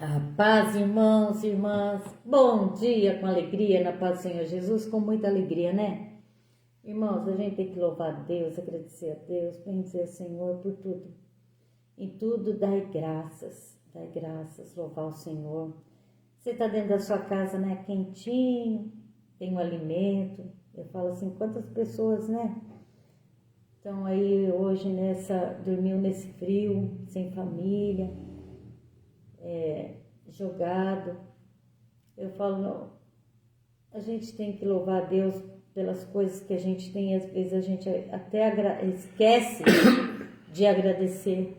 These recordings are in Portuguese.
A paz, irmãos e irmãs. Bom dia com alegria, na paz do Senhor Jesus, com muita alegria, né? Irmãos, a gente tem que louvar a Deus, agradecer a Deus, bendizer o Senhor por tudo. Em tudo, dai graças, louvar o Senhor. Você está dentro da sua casa, né? Quentinho, tem um alimento. Eu falo assim, quantas pessoas, né? Estão aí hoje dormiu nesse frio, sem família. Jogado. Eu falo, não, a gente tem que louvar a Deus pelas coisas que a gente tem, às vezes a gente até esquece de agradecer,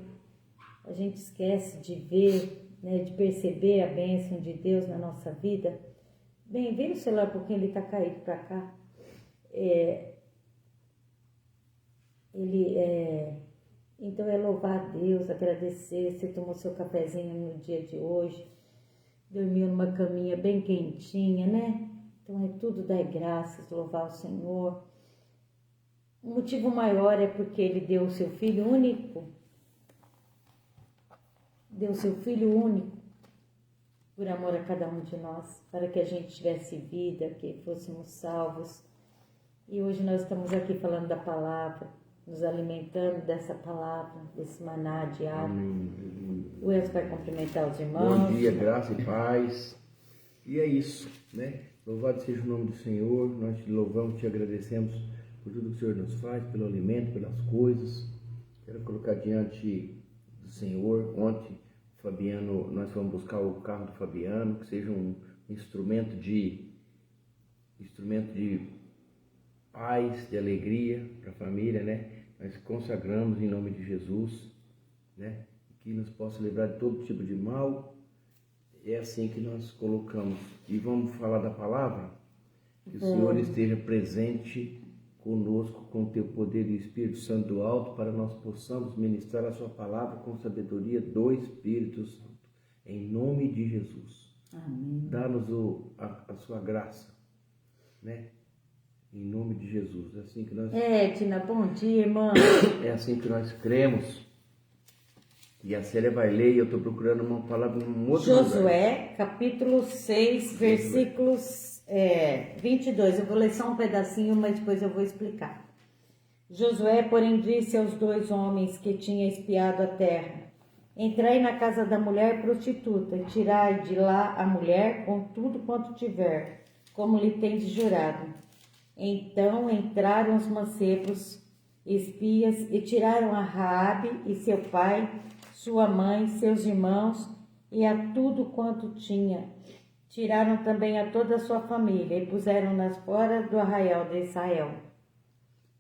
a gente esquece de ver, né, de perceber a bênção de Deus na nossa vida. Bem, vem no celular porque ele está caído para cá. Então é louvar a Deus, agradecer. Você tomou seu cafezinho no dia de hoje, dormiu numa caminha bem quentinha, né? Então é tudo dar graças, louvar o Senhor. O motivo maior é porque Ele deu o seu Filho único, por amor a cada um de nós, para que a gente tivesse vida, que fôssemos salvos. E hoje nós estamos aqui falando da palavra, nos alimentando dessa palavra, desse maná diário. O Elcio vai cumprimentar os irmãos. Bom dia, graça e paz. E é isso, né? Louvado seja o nome do Senhor. Nós te louvamos, te agradecemos por tudo que o Senhor nos faz, pelo alimento, pelas coisas. Quero colocar diante do Senhor. Ontem, Fabiano, nós fomos buscar o carro do Fabiano, que seja um instrumento de paz, de alegria para a família, né? Nós consagramos em nome de Jesus, né? Que nos possa livrar de todo tipo de mal. É assim que nós colocamos. E vamos falar da palavra? Que o Senhor esteja presente conosco com o teu poder e o Espírito Santo do alto, para nós possamos ministrar a sua palavra com sabedoria do Espírito Santo. Em nome de Jesus. Amém. Dá-nos a sua graça, né? Em nome de Jesus. É assim que nós... Tina, bom dia, irmã. É assim que nós cremos. E a Célia vai ler, e eu estou procurando uma palavra num outro Josué, lugar. capítulo 6, versículos 22. Eu vou ler só um pedacinho, mas depois eu vou explicar. Josué, porém, disse aos 2 homens que tinham espiado a terra: entrai na casa da mulher prostituta, e tirai de lá a mulher com tudo quanto tiver, como lhe tendes jurado. Então entraram os mancebos, espias, e tiraram a Raabe e seu pai, sua mãe, seus irmãos, e a tudo quanto tinha. Tiraram também a toda a sua família, e puseram-nas fora do arraial de Israel.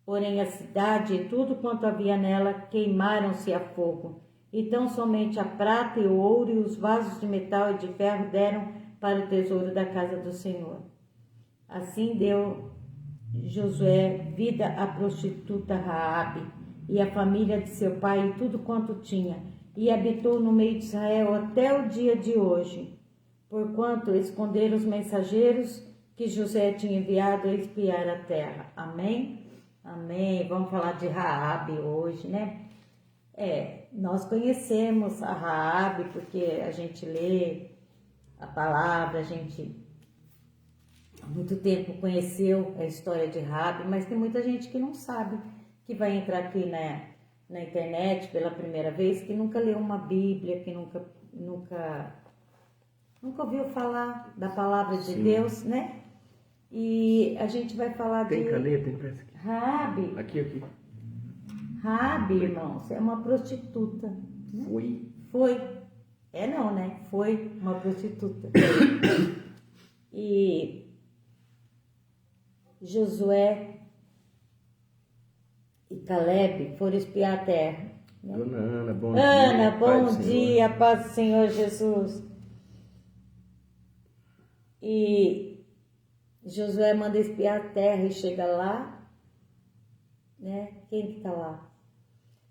Porém a cidade e tudo quanto havia nela queimaram-se a fogo. Então somente a prata e o ouro e os vasos de metal e de ferro deram para o tesouro da casa do Senhor. Assim deu Josué vida à prostituta Raabe e à família de seu pai e tudo quanto tinha, e habitou no meio de Israel até o dia de hoje, porquanto esconderam os mensageiros que Josué tinha enviado a espiar a terra. Amém? Amém. Vamos falar de Raabe hoje, né? Nós conhecemos a Raabe porque a gente lê a palavra, a gente há muito tempo conheceu a história de Raabe, mas tem muita gente que não sabe, que vai entrar aqui na internet pela primeira vez, que nunca leu uma Bíblia, que nunca ouviu falar da palavra de Deus, né? E a gente vai falar Tem de... caneta, tem pressa aqui. Raabe. Aqui. Raabe, irmãos, é uma prostituta. Né? Foi. Não, né? Foi uma prostituta. E Josué e Caleb foram espiar a terra. Né? Dona Ana, bom Ana, dia. bom dia, paz do Senhor Jesus. E Josué manda espiar a terra e chega lá, né? Quem que tá lá?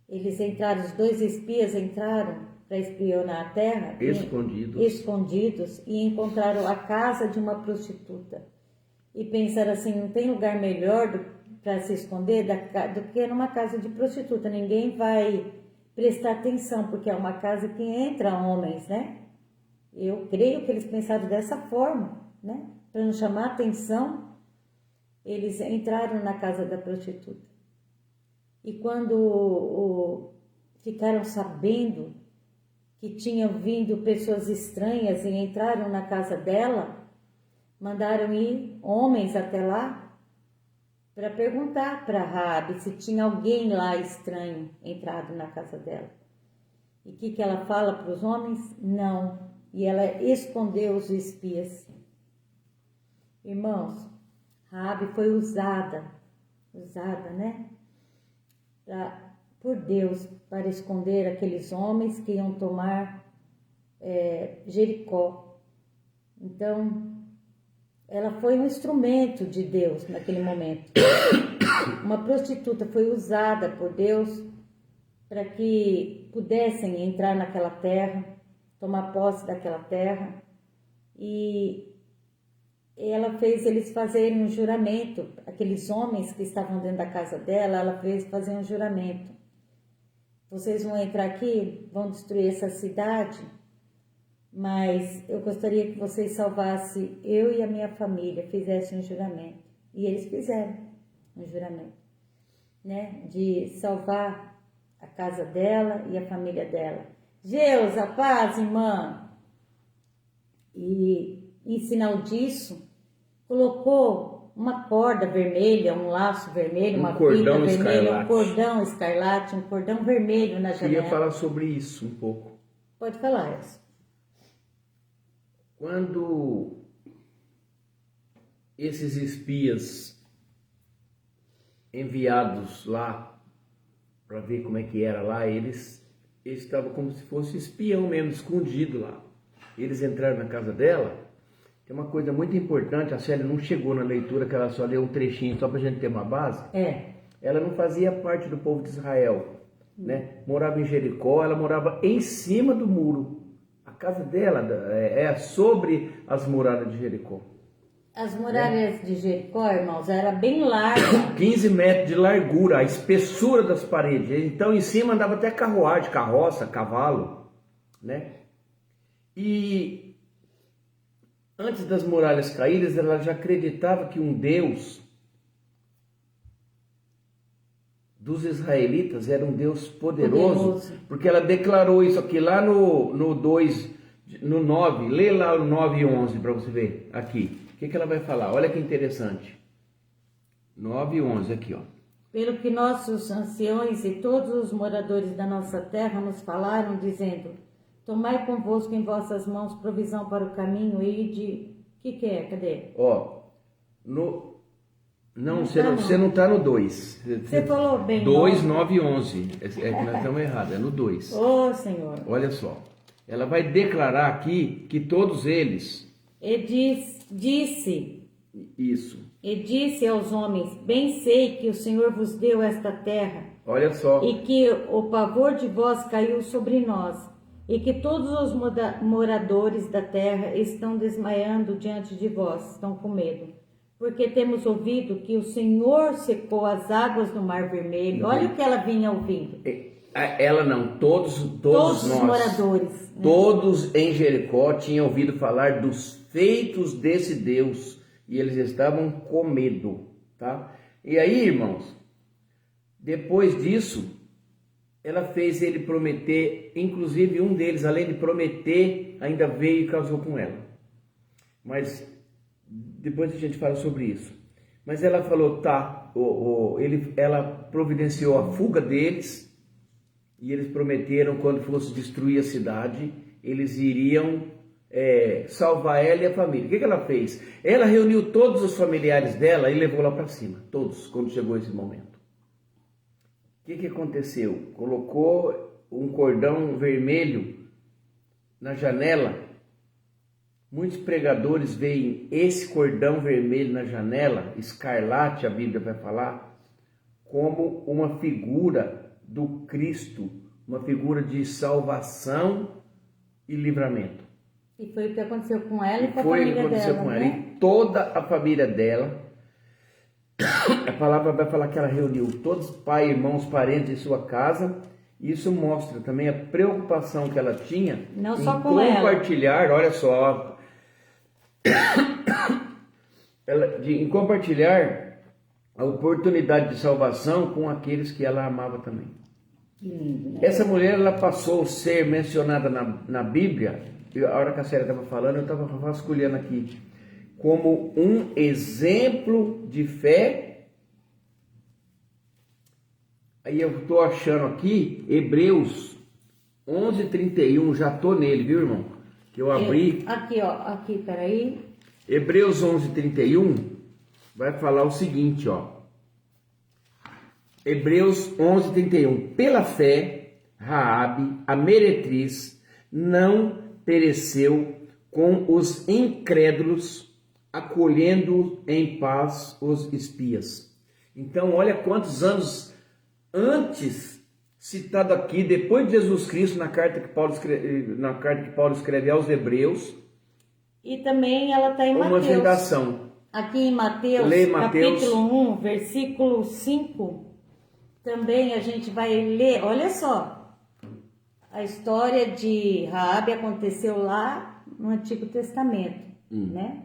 Eles entraram, os 2 espias entraram para espionar a terra. Escondidos, e encontraram a casa de uma prostituta. E pensaram assim, não tem lugar melhor para se esconder do que numa casa de prostituta. Ninguém vai prestar atenção, porque é uma casa que entra homens, né? Eu creio que eles pensaram dessa forma, né? Para não chamar atenção, eles entraram na casa da prostituta. E quando ficaram sabendo que tinham vindo pessoas estranhas e entraram na casa dela, mandaram ir homens até lá para perguntar para Raabe se tinha alguém lá estranho entrado na casa dela. E o que ela fala para os homens? Não. E ela escondeu os espias. Irmãos, Raabe foi usada, né? Por Deus para esconder aqueles homens que iam tomar Jericó. Então, ela foi um instrumento de Deus naquele momento. Uma prostituta foi usada por Deus para que pudessem entrar naquela terra, tomar posse daquela terra. E ela fez eles fazerem um juramento. Aqueles homens que estavam dentro da casa dela, ela fez fazer um juramento. Vocês vão entrar aqui, vão destruir essa cidade, mas eu gostaria que vocês salvassem eu e a minha família, fizessem um juramento. E eles fizeram um juramento, né? De salvar a casa dela e a família dela. Geusa, paz, irmã. E em sinal disso, colocou uma corda vermelha, um laço vermelho, uma fita vermelha, um cordão escarlate, um cordão vermelho na janela. Eu queria falar sobre isso um pouco. Pode falar, Elcio. Quando esses espias enviados lá para ver como é que era lá, eles estavam como se fosse espião mesmo, escondido lá. Eles entraram na casa dela. Tem uma coisa muito importante, a Célia não chegou na leitura, que ela só leu um trechinho só para a gente ter uma base. Ela não fazia parte do povo de Israel, né? Morava em Jericó, ela morava em cima do muro. A casa dela é sobre as muralhas de Jericó. As muralhas de Jericó, irmãos, era bem larga. 15 metros de largura, a espessura das paredes. Então em cima andava até carruagem, carroça, cavalo, né? E antes das muralhas caídas, ela já acreditava que um Deus dos israelitas era um Deus poderoso. Porque ela declarou isso aqui lá no 9, lê lá o 9 e 11 para você ver aqui. O que ela vai falar? Olha que interessante. 9 e 11 aqui, ó. Pelo que nossos anciões e todos os moradores da nossa terra nos falaram, dizendo: tomai convosco em vossas mãos provisão para o caminho e de... O que é? Cadê? Ó, você não está no 2. Você falou bem. 2, 9 e 11. É que nós estamos errados, é no 2. Ô, Senhor. Olha só. Ela vai declarar aqui que todos eles... disse... Isso. E disse aos homens: bem sei que o Senhor vos deu esta terra. Olha só. E que o pavor de vós caiu sobre nós. E que todos os moradores da terra estão desmaiando diante de vós, estão com medo. Porque temos ouvido que o Senhor secou as águas do Mar Vermelho. Olha o que ela vinha ouvindo. Ela não, todos nós, os moradores. Né? Todos em Jericó tinham ouvido falar dos feitos desse Deus. E eles estavam com medo, tá? E aí, irmãos, depois disso... ela fez ele prometer, inclusive um deles, além de prometer, ainda veio e casou com ela. Mas depois a gente fala sobre isso. Mas ela falou, tá, ela providenciou a fuga deles e eles prometeram, quando fosse destruir a cidade, eles iriam salvar ela e a família. O que ela fez? Ela reuniu todos os familiares dela e levou lá para cima, todos, quando chegou esse momento. O que aconteceu? Colocou um cordão vermelho na janela. Muitos pregadores veem esse cordão vermelho na janela, escarlate, a Bíblia vai falar, como uma figura do Cristo, uma figura de salvação e livramento. E foi o que aconteceu com ela e com a família dela. Foi o que aconteceu com ela e toda a família dela. A palavra vai falar que ela reuniu todos, pai, irmãos, parentes em sua casa Isso mostra também a preocupação que ela tinha Não em só com ela. compartilhar, olha só, em compartilhar a oportunidade de salvação com aqueles que ela amava também. Que lindo, né? Essa mulher, ela passou a ser mencionada na Bíblia, a hora que a Célia estava falando, eu estava vasculhando aqui, como um exemplo de fé. Aí eu estou achando aqui, Hebreus 11:31, já estou nele, viu, irmão? Que eu abri. Aqui, ó, aqui, peraí. Hebreus 11:31 vai falar o seguinte, ó. Hebreus 11:31. Pela fé, Raabe, a meretriz, não pereceu com os incrédulos, acolhendo em paz os espias. Então, olha quantos anos antes, citado aqui, depois de Jesus Cristo, na carta que Paulo escreve aos Hebreus, E também ela está em uma Mateus. fundação. Aqui em Mateus, Lê Mateus. capítulo 1, versículo 5, também a gente vai ler, olha só, a história de Raabe aconteceu lá no Antigo Testamento, né?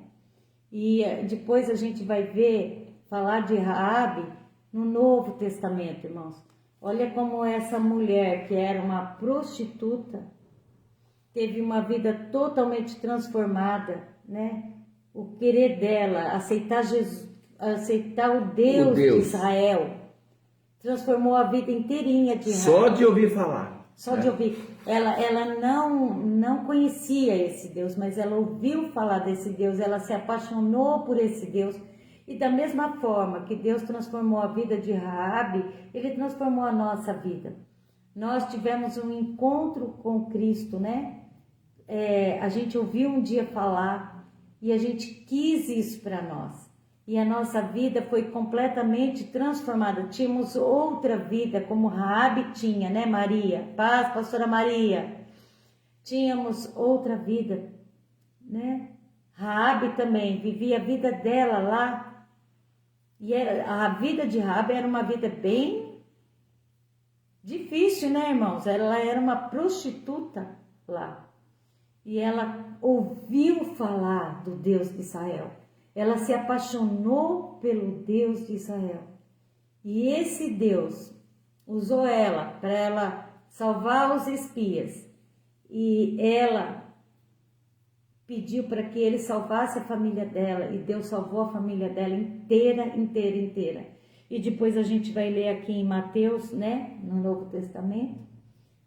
E depois a gente vai ver, falar de Raabe no Novo Testamento, irmãos. Olha como essa mulher, que era uma prostituta, teve uma vida totalmente transformada, né? O querer dela, aceitar Jesus, aceitar o Deus de Israel, transformou a vida inteirinha de Raabe. Só de ouvir falar. Só de ouvir. Ela não conhecia esse Deus, mas ela ouviu falar desse Deus, ela se apaixonou por esse Deus. E da mesma forma que Deus transformou a vida de Raabe, Ele transformou a nossa vida. Nós tivemos um encontro com Cristo, né? A gente ouviu um dia falar e a gente quis isso para nós. E a nossa vida foi completamente transformada. Tínhamos outra vida, como Raabe tinha, né, Maria? Paz, pastora Maria. Tínhamos outra vida, né? Raabe também vivia a vida dela lá. E a vida de Raabe era uma vida bem difícil, né, irmãos? Ela era uma prostituta lá. E ela ouviu falar do Deus de Israel. Ela se apaixonou pelo Deus de Israel. E esse Deus usou ela para ela salvar os espias. E ela pediu para que ele salvasse a família dela. E Deus salvou a família dela inteira. E depois a gente vai ler aqui em Mateus, né, no Novo Testamento,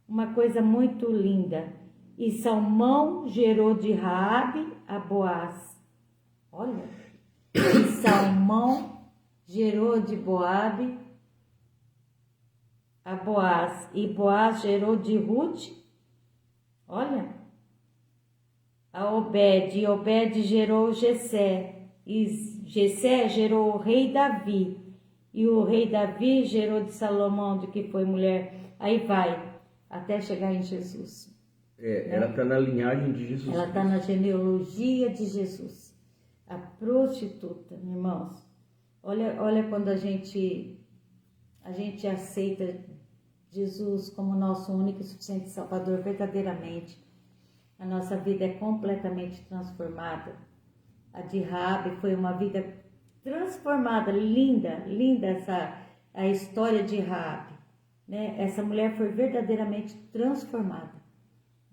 uma coisa muito linda. E Salmão gerou de Raabe a Boaz. Olha, e Salmão gerou de Boabe a Boaz. E Boaz gerou de Ruth, olha, a Obed. E Obed gerou Jessé. E Jessé gerou o rei Davi. E o rei Davi gerou de Salomão, de que foi mulher. Aí vai, até chegar em Jesus. Né? Ela está na linhagem de Jesus. Ela está na genealogia de Jesus. A prostituta, irmãos. Olha quando a gente aceita Jesus como nosso único e suficiente Salvador verdadeiramente. A nossa vida é completamente transformada. A de Raabe foi uma vida transformada, linda a história de Raabe, né? Essa mulher foi verdadeiramente transformada.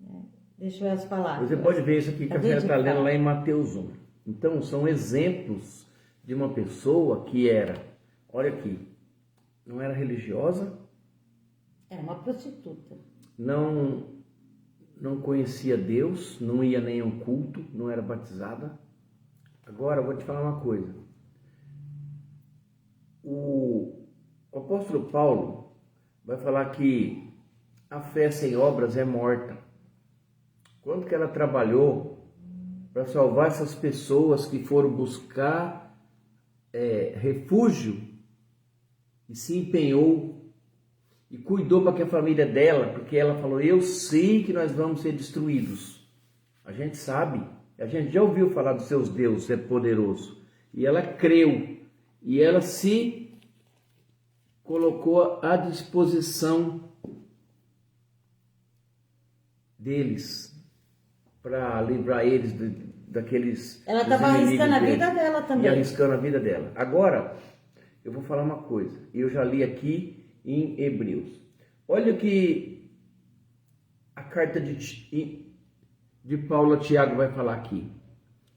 Né? Deixa eu as palavras. Você pode ver isso aqui que a senhora está lendo lá em Mateus 1. Então, são exemplos de uma pessoa que era, olha aqui, não era religiosa. Era uma prostituta. Não conhecia Deus, não ia nem a um culto, não era batizada. Agora, eu vou te falar uma coisa. O apóstolo Paulo vai falar que a fé sem obras é morta. Quanto que ela trabalhou para salvar essas pessoas que foram buscar refúgio e se empenhou e cuidou para que a família dela, porque ela falou, eu sei que nós vamos ser destruídos. A gente sabe, a gente já ouviu falar dos seus deuses, é poderoso. E ela creu, e ela se colocou à disposição deles, para livrar eles daqueles... Ela estava arriscando a vida dela também. E arriscando a vida dela. Agora, eu vou falar uma coisa. Eu já li aqui em Hebreus. Olha o que a carta de Paulo a Tiago vai falar aqui.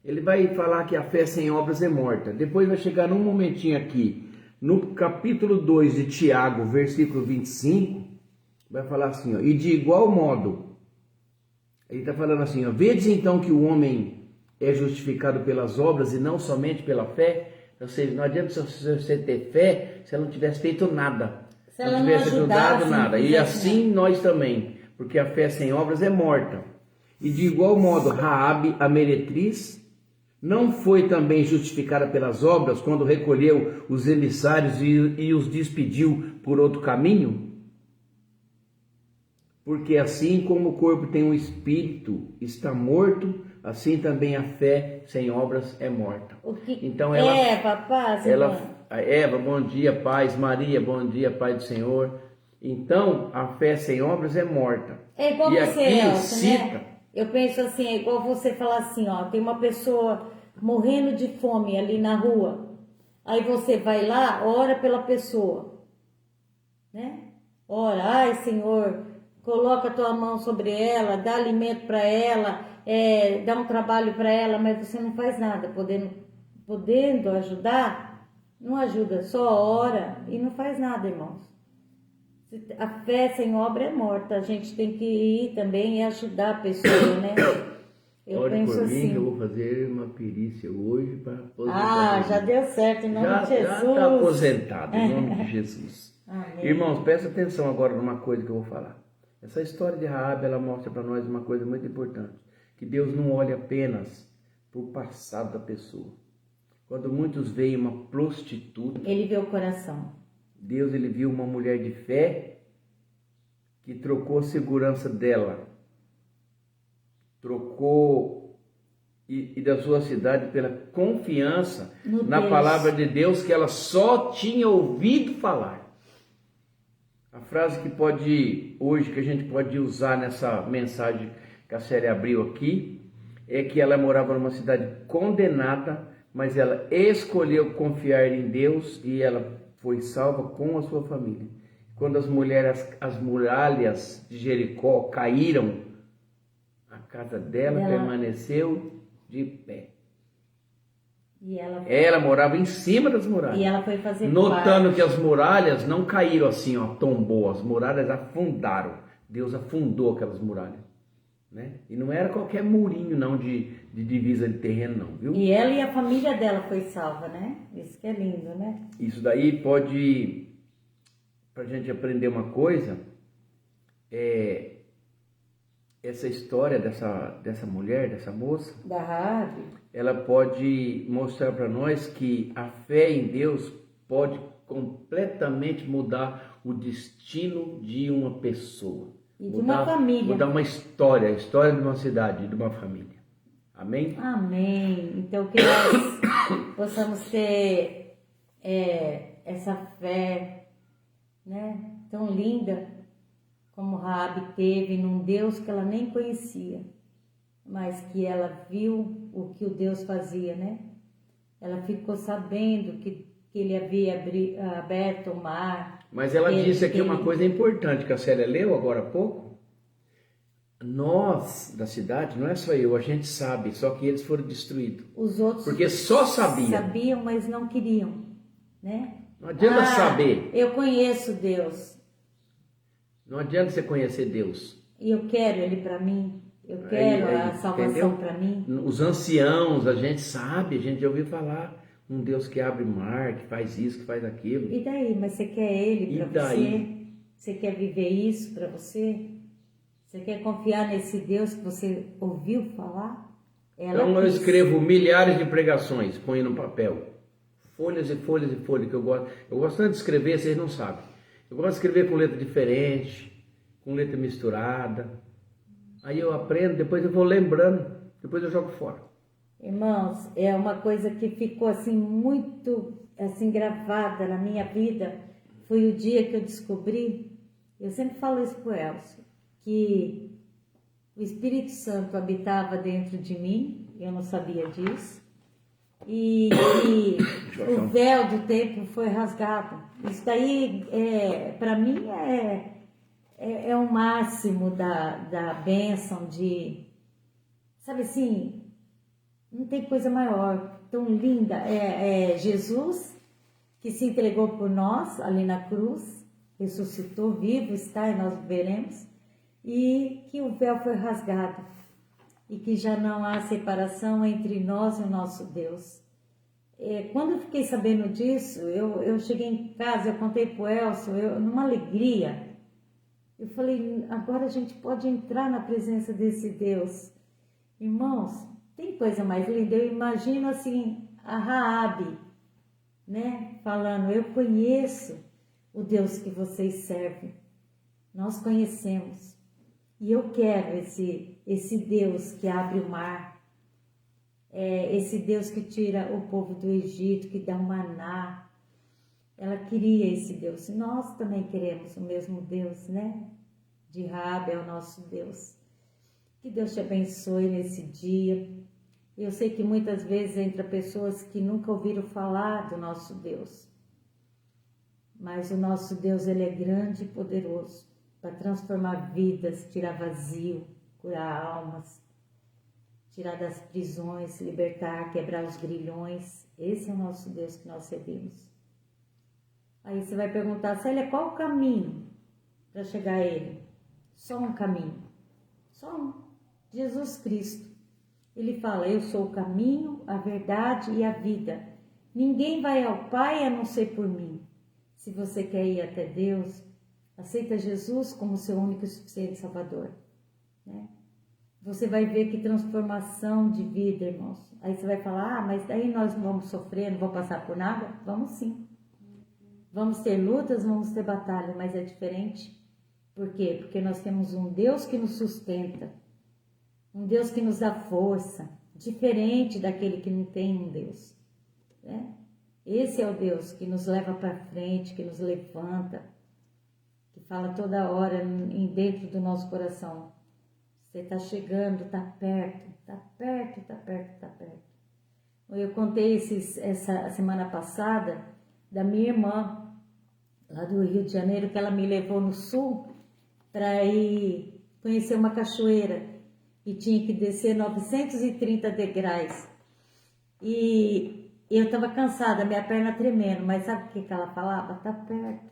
Ele vai falar que a fé sem obras é morta. Depois vai chegar num momentinho aqui, no capítulo 2 de Tiago, versículo 25, vai falar assim, ó, e de igual modo, ele está falando assim, ó, vedes então que o homem é justificado pelas obras e não somente pela fé. Ou seja, não adianta você ter fé se ela não tivesse feito nada, se ela não tivesse ajudado assim, nada. E assim nós também, porque a fé sem obras é morta. E de igual modo, Raabe, a meretriz, não foi também justificada pelas obras quando recolheu os emissários e os despediu por outro caminho? Porque assim como o corpo tem um espírito, está morto, assim também a fé sem obras é morta. Então Eva, bom dia, paz. Maria, bom dia, paz do Senhor. Então a fé sem obras é morta. É igual e você, aqui Elcio, cita, né? Eu penso assim, é igual você falar assim, ó, tem uma pessoa morrendo de fome ali na rua. Aí você vai lá, ora pela pessoa, né? Ora, ai Senhor, coloca a tua mão sobre ela, dá alimento para ela, dá um trabalho para ela, mas você não faz nada, podendo ajudar, não ajuda, só ora e não faz nada, irmãos. A fé sem obra é morta, a gente tem que ir também e ajudar a pessoa, né? Eu ore penso por assim. mim, que eu vou fazer uma perícia hoje para aposentar. Já deu certo, em nome de Jesus. Já está aposentado, em nome de Jesus. Amém. Irmãos, presta atenção agora numa coisa que eu vou falar. Essa história de Raabe, ela mostra para nós uma coisa muito importante. Que Deus não olha apenas para o passado da pessoa. Quando muitos veem uma prostituta... Ele vê o coração. Deus, ele viu uma mulher de fé que trocou a segurança dela, trocou e da sua cidade pela confiança na palavra de Deus que ela só tinha ouvido falar. A frase que hoje que a gente pode usar nessa mensagem que a série abriu aqui, é que ela morava numa cidade condenada, mas ela escolheu confiar em Deus e ela foi salva com a sua família. Quando as muralhas de Jericó caíram, a casa dela permaneceu de pé. E ela morava em cima das muralhas. E ela foi fazer notando que as muralhas não caíram assim, ó, tombou. As muralhas afundaram. Deus afundou aquelas muralhas, né? E não era qualquer murinho não de divisa de terreno não, viu? E ela e a família dela foi salva, né? Isso que é lindo, né? Isso daí pode, pra gente aprender uma coisa, essa história dessa mulher, dessa moça, da Raabe, ela pode mostrar para nós que a fé em Deus pode completamente mudar o destino de uma pessoa. E de uma família. Mudar uma história, a história de uma cidade, de uma família. Amém? Amém. Então que nós possamos ter essa fé, né, tão linda como Raabe teve num Deus que ela nem conhecia, mas que ela viu o que o Deus fazia, né? Ela ficou sabendo que ele havia aberto o mar. Mas ela disse aqui uma coisa importante que a Célia leu agora há pouco. Nós, da cidade, não é só eu, a gente sabe, só que eles foram destruídos. Os outros porque só sabiam. Sabiam, mas não queriam, né? Não adianta saber. Eu conheço Deus. Não adianta você conhecer Deus. E eu quero Ele para mim. Eu quero a salvação para mim. Os anciãos, a gente sabe, a gente já ouviu falar. Um Deus que abre mar, que faz isso, que faz aquilo. E daí? Mas você quer Ele para você? Você quer viver isso para você? Você quer confiar nesse Deus que você ouviu falar? Então eu escrevo milhares de pregações, ponho no papel. Folhas e folhas e folhas que eu gosto. Eu gosto tanto de escrever, vocês não sabem. Eu gosto de escrever com letra diferente, com letra misturada. Aí eu aprendo, depois eu vou lembrando, depois eu jogo fora. Irmãos, é uma coisa que ficou assim muito assim gravada na minha vida. Foi o dia que eu descobri, eu sempre falo isso pro Elcio, que o Espírito Santo habitava dentro de mim, eu não sabia disso, e o véu do templo foi rasgado. Isso daí, para mim, é o máximo da bênção de, sabe assim, não tem coisa maior, tão linda. É Jesus que se entregou por nós ali na cruz, ressuscitou, vivo está, e nós veremos, e que o véu foi rasgado, e que já não há separação entre nós e o nosso Deus. Quando eu fiquei sabendo disso, eu cheguei em casa, eu contei para o Elcio, numa alegria, eu falei, agora a gente pode entrar na presença desse Deus. Irmãos, tem coisa mais linda? Eu imagino assim, a Raabe, né, falando, eu conheço o Deus que vocês servem, nós conhecemos, e eu quero esse Deus que abre o mar, esse Deus que tira o povo do Egito, que dá o maná. Ela queria esse Deus, nós também queremos o mesmo Deus, né? De Raabe é o nosso Deus. Que Deus te abençoe nesse dia. Eu sei que muitas vezes entra pessoas que nunca ouviram falar do nosso Deus, mas o nosso Deus, ele é grande e poderoso para transformar vidas, tirar vazio, curar almas, tirar das prisões, libertar, quebrar os grilhões. Esse é o nosso Deus que nós servimos. Aí você vai perguntar, Célia, qual o caminho para chegar a Ele? Só um caminho, só um, Jesus Cristo. Ele fala, eu sou o caminho, a verdade e a vida. Ninguém vai ao Pai a não ser por mim. Se você quer ir até Deus, aceita Jesus como seu único e suficiente Salvador, né? Você vai ver que transformação de vida, irmãos. Aí você vai falar, mas daí nós não vamos sofrer, não vamos passar por nada? Vamos sim. Vamos ter lutas, vamos ter batalha, mas é diferente. Por quê? Porque nós temos um Deus que nos sustenta, um Deus que nos dá força, diferente daquele que não tem um Deus, né? Esse é o Deus que nos leva para frente, que nos levanta, que fala toda hora dentro do nosso coração. Você está chegando, está perto, está perto, está perto, está perto. Eu contei essa semana passada da minha irmã, lá do Rio de Janeiro, que ela me levou no sul para ir conhecer uma cachoeira e tinha que descer 930 degraus. E eu estava cansada, minha perna tremendo, mas sabe o que ela falava? Está perto,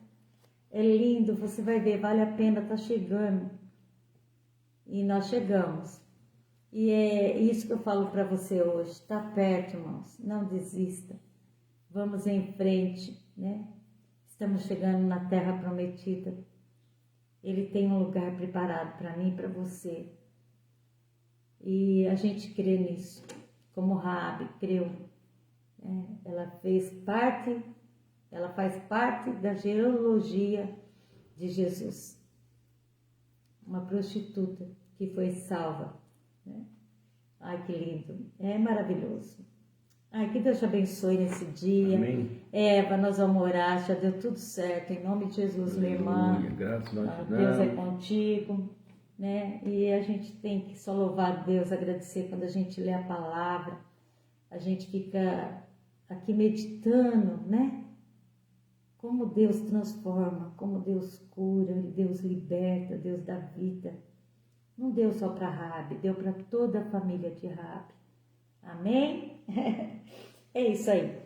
é lindo, você vai ver, vale a pena, está chegando. E nós chegamos. E é isso que eu falo para você hoje. Está perto, irmãos. Não desista. Vamos em frente, né? Estamos chegando na terra prometida. Ele tem um lugar preparado para mim e para você. E a gente crê nisso. Como Raabe creu. Ela faz parte da genealogia de Jesus. Uma prostituta que foi salva, né? Ai, que lindo, é maravilhoso. Ai, que Deus te abençoe nesse dia. Amém. Eva, nós vamos orar, já deu tudo certo, em nome de Jesus, minha irmã. Graças a Deus é contigo, né? E a gente tem que só louvar a Deus, agradecer quando a gente lê a palavra, a gente fica aqui meditando, né? Como Deus transforma, como Deus cura, Deus liberta, Deus dá vida. Não deu só para Raabe, deu para toda a família de Raabe. Amém? É isso aí.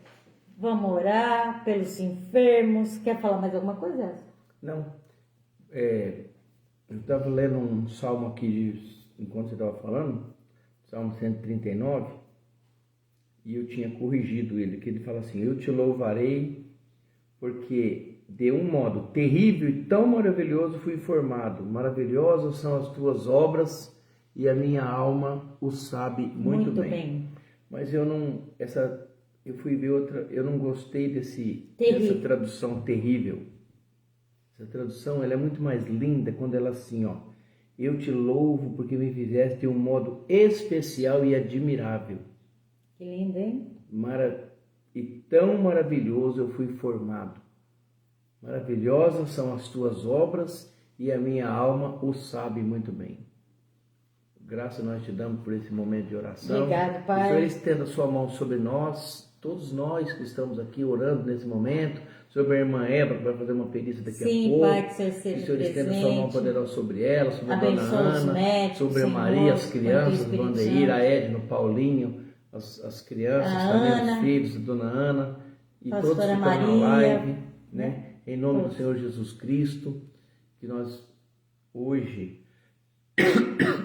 Vamos orar pelos enfermos. Quer falar mais alguma coisa? Não. Eu estava lendo um salmo aqui, enquanto você estava falando, Salmo 139, e eu tinha corrigido ele, que ele fala assim, eu te louvarei porque de um modo terrível e tão maravilhoso fui formado. Maravilhosas são as tuas obras e a minha alma o sabe muito bem. Mas eu fui ver outra, eu não gostei dessa tradução terrível. Essa tradução, ela é muito mais linda quando ela assim, ó, eu te louvo porque me fizeste de um modo especial e admirável. Que lindo, hein? E tão maravilhoso eu fui formado. Maravilhosas são as tuas obras e a minha alma o sabe muito bem. Graças nós te damos por esse momento de oração. Obrigado, Pai. Que o Senhor estenda a sua mão sobre nós, todos nós que estamos aqui orando nesse momento, sobre a irmã Eva, que vai fazer uma perícia daqui a pouco. Pai, que o Senhor seja que o Senhor estenda a sua mão presente. poderosa sobre ela, sobre a dona Abençoa os Ana, médicos, sobre a Senhor, Maria, as com o crianças, Espírito Vandeir, a Santo. Edna, o Paulinho, as crianças, A também Ana, os filhos, a dona Ana, e Pastora todos que estão na Maria, live, né? Em nome Todos. do Senhor Jesus Cristo, que nós hoje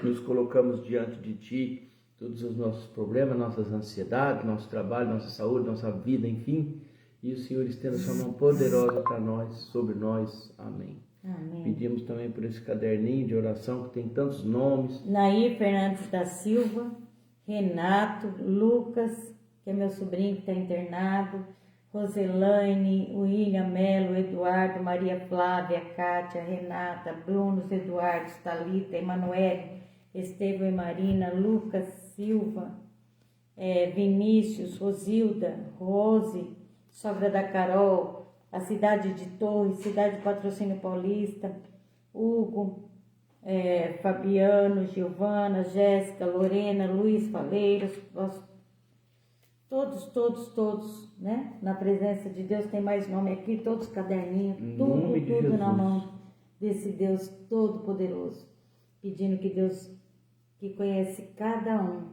nos colocamos diante de Ti, todos os nossos problemas, nossas ansiedades, nosso trabalho, nossa saúde, nossa vida, enfim, e o Senhor estenda sua mão poderosa para nós, sobre nós. Amém. Amém. Pedimos também por esse caderninho de oração que tem tantos nomes. Nair Fernandes da Silva, Renato, Lucas, que é meu sobrinho que está internado, Roselaine, William Melo, Eduardo, Maria Flávia, Kátia, Renata, Bruno, Eduardo, Thalita, Emanuele, Estevão e Marina, Lucas Silva, Vinícius, Rosilda, Rose, sogra da Carol, a cidade de Torres, cidade de Patrocínio Paulista, Hugo, Fabiano, Giovana, Jéssica, Lorena, Luiz Faleiros, todos, né? Na presença de Deus, tem mais nome aqui, todos caderninhos, tudo na mão desse Deus Todo-Poderoso, pedindo que Deus, que conhece cada um,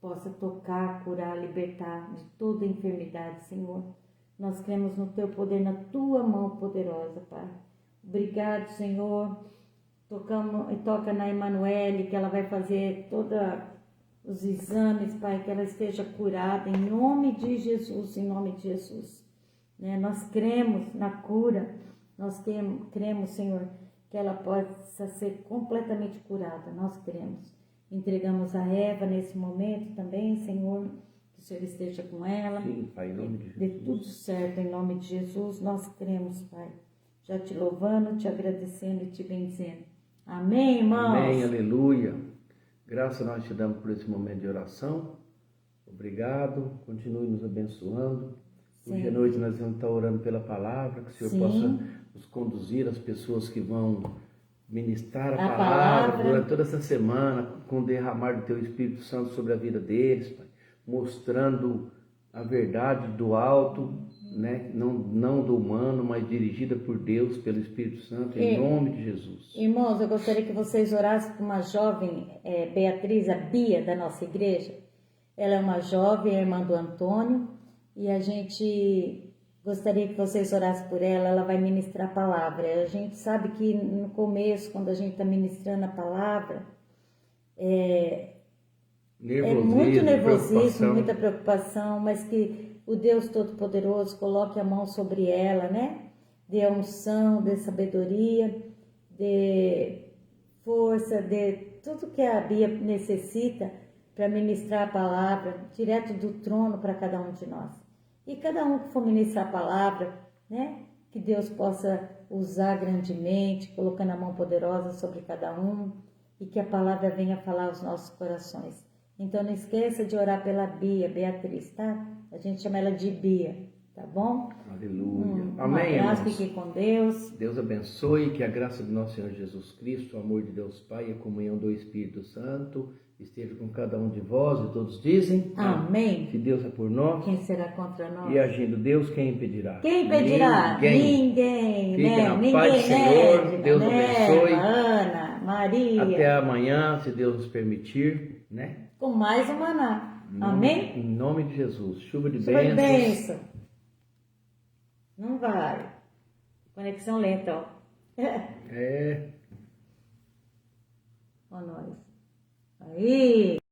possa tocar, curar, libertar de toda enfermidade, Senhor. Nós cremos no Teu poder, na Tua mão poderosa, Pai. Obrigado, Senhor. Toca na Emanuele, que ela vai fazer todos os exames, Pai, que ela esteja curada, em nome de Jesus, em nome de Jesus. Né? Nós cremos na cura, nós cremos, Senhor, que ela possa ser completamente curada, nós cremos. Entregamos a Eva nesse momento também, Senhor, que o Senhor esteja com ela. Sim, Pai, em nome de Dê Jesus. tudo certo, em nome de Jesus, nós cremos, Pai. Já te louvando, te agradecendo e te bendizendo. Amém, irmãos? Amém, aleluia. Graças nós te damos por esse momento de oração. Obrigado, continue nos abençoando. Sim. Hoje à noite nós vamos estar orando pela palavra, que o Senhor Sim. possa nos conduzir, as pessoas que vão ministrar a A palavra palavra. durante toda essa semana, com o derramar do Teu Espírito Santo sobre a vida deles, Pai, mostrando a verdade do alto, né? Não do humano, mas dirigida por Deus, pelo Espírito Santo, em nome de Jesus. Irmãos, eu gostaria que vocês orassem por uma jovem, Beatriz, a Bia, da nossa igreja. Ela é uma jovem, irmã do Antônio, e a gente gostaria que vocês orassem por ela. Ela vai ministrar a palavra. A gente sabe que no começo, quando a gente está ministrando a palavra, é muito nervosismo, muita preocupação, mas que o Deus Todo-Poderoso coloque a mão sobre ela, né? Dê unção, dê sabedoria, dê força, dê tudo que a Bia necessita para ministrar a palavra direto do trono para cada um de nós. E cada um que for ministrar a palavra, né? Que Deus possa usar grandemente, colocando a mão poderosa sobre cada um, e que a palavra venha falar aos nossos corações. Então não esqueça de orar pela Bia, Beatriz, tá? A gente chama ela de Bia, tá bom? Aleluia. Um Amém, abraço, irmãos. fique com Deus. Deus abençoe, que a graça do nosso Senhor Jesus Cristo, o amor de Deus Pai e a comunhão do Espírito Santo esteja com cada um de vós, e todos dizem Amém. Se Deus é por nós, Quem será contra nós? e agindo Deus, quem impedirá? Quem impedirá? Ninguém. Fique né? na Ninguém, paz do Senhor, né? Deus abençoe. Ana, Maria, Até amanhã, se Deus nos permitir, né? com mais um maná. Amém? Em nome de Jesus. Chuva de Chuva de bênçãos. bênção. Não vai. Conexão lenta, ó. É. Ó nós. Aí.